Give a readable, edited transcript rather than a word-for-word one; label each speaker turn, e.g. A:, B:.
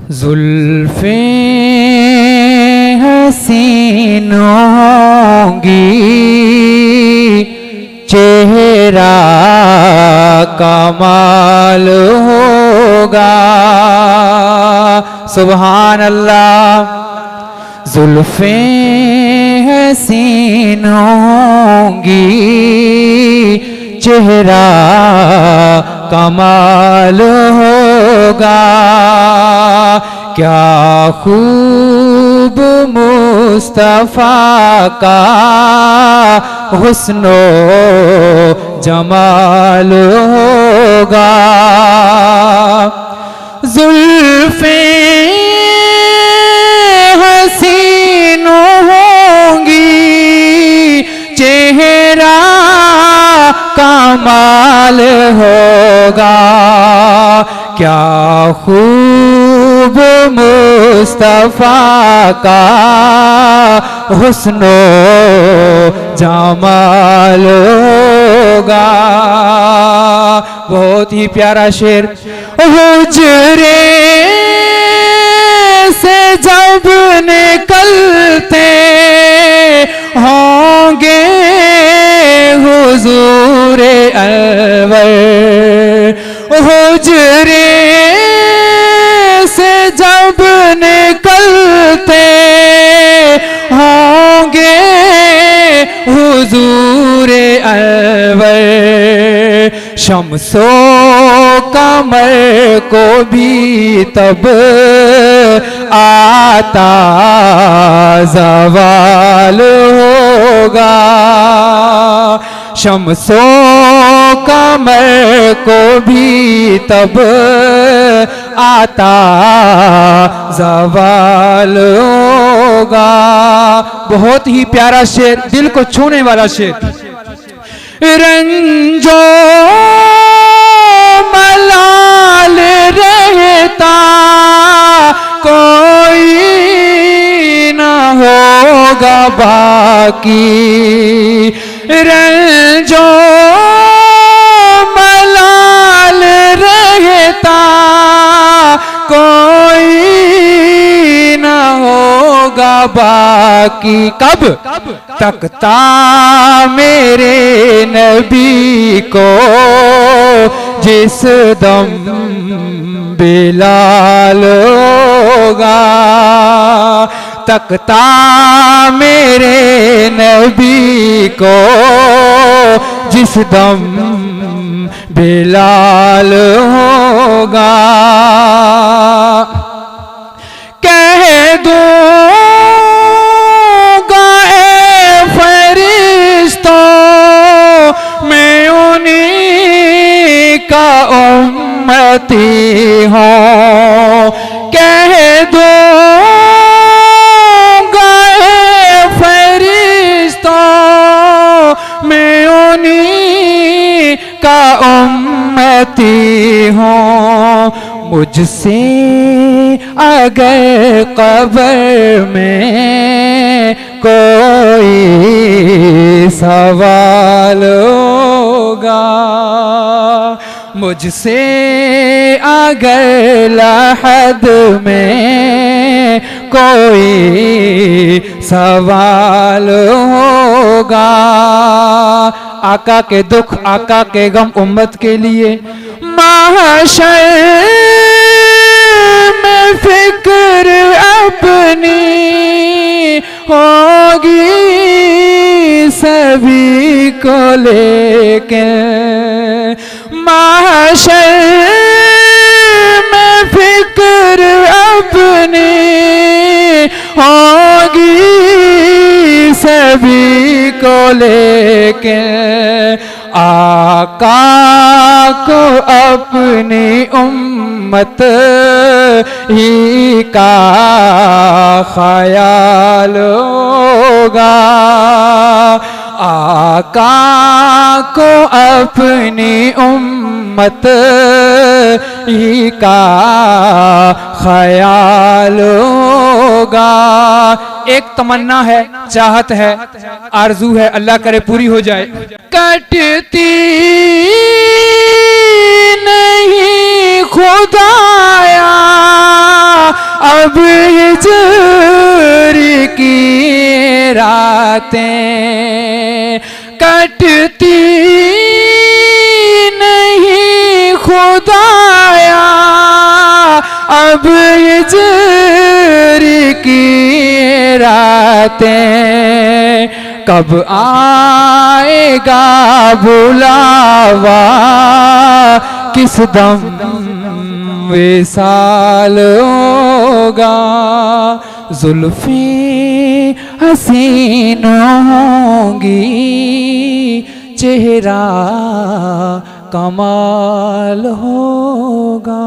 A: जुल्फे हसीन होंगी, चेहरा कमाल होगा। सुभान अल्लाह। जुल्फे हसीन होंगी, चेहरा कमाल होगा। क्या खूब मुस्तफा का हुस्नो जमाल होगा। जुल्फे हसीन होंगी, चेहरा कमाल होगा। क्या खूब मुस्तफा का हुस्नो जमाल होगा। बहुत ही प्यारा शेर। हुजरे से जब निकलते होंगे हुजूरे अनवर, हुजरे से जब निकलते होंगे हुजूरे अनवर, शम्सो कमर को भी तब आता ज़वाल होगा। शम्सो कमर को भी तब आता ज़वाल होगा। बहुत ही प्यारा शेर, दिल को छूने वाला शेर। रंजो मलाल रहता कोई ना होगा बाकी। रंजो मलाल रहता कोई ना होगा बाकी। कब तकता मेरे नबी को जिस दम बिलाल होगा। तकता मेरे नबी को जिस दम बिलाल होगा। कह दूंगा ए फरिश्तों मैं उन्हीं का उम्मती हूँ। कह दूंगा ए फरिश्तों मैं उन्हीं का उम्मती हूँ। मुझसे अगर कब्र में कोई सवाल होगा, मुझसे अगर लहद में कोई सवाल होगा। आका के दुख, आका के गम उम्मत के लिए महशर में फिक्र अपनी होगी सभी को लेके। महशर में फिक्र अपनी होगी सभी को लेके। आका को अपनी उम्मत ही का ख्याल होगा। आका को अपनी उम्मत ही का ख्याल होगा। एक तमन्ना है, चाहत है, आरजू है, अल्लाह करे पूरी हो जाए। कटती नहीं खुदाया रातें कटती नहीं खुदाया अब हिजर की रातें कब आएगा बुलावा किस दम विसाल होगा जुल्फे हसीन होंगी चेहरा कमाल होगा।